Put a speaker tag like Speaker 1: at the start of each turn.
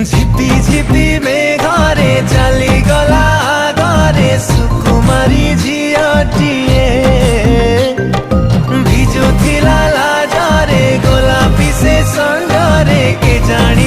Speaker 1: झिपी झिपी मेघरे चली गला घरे सुकुमारी झियटिए भिजुथिला लाजरे गोलापी से संगरे के जानी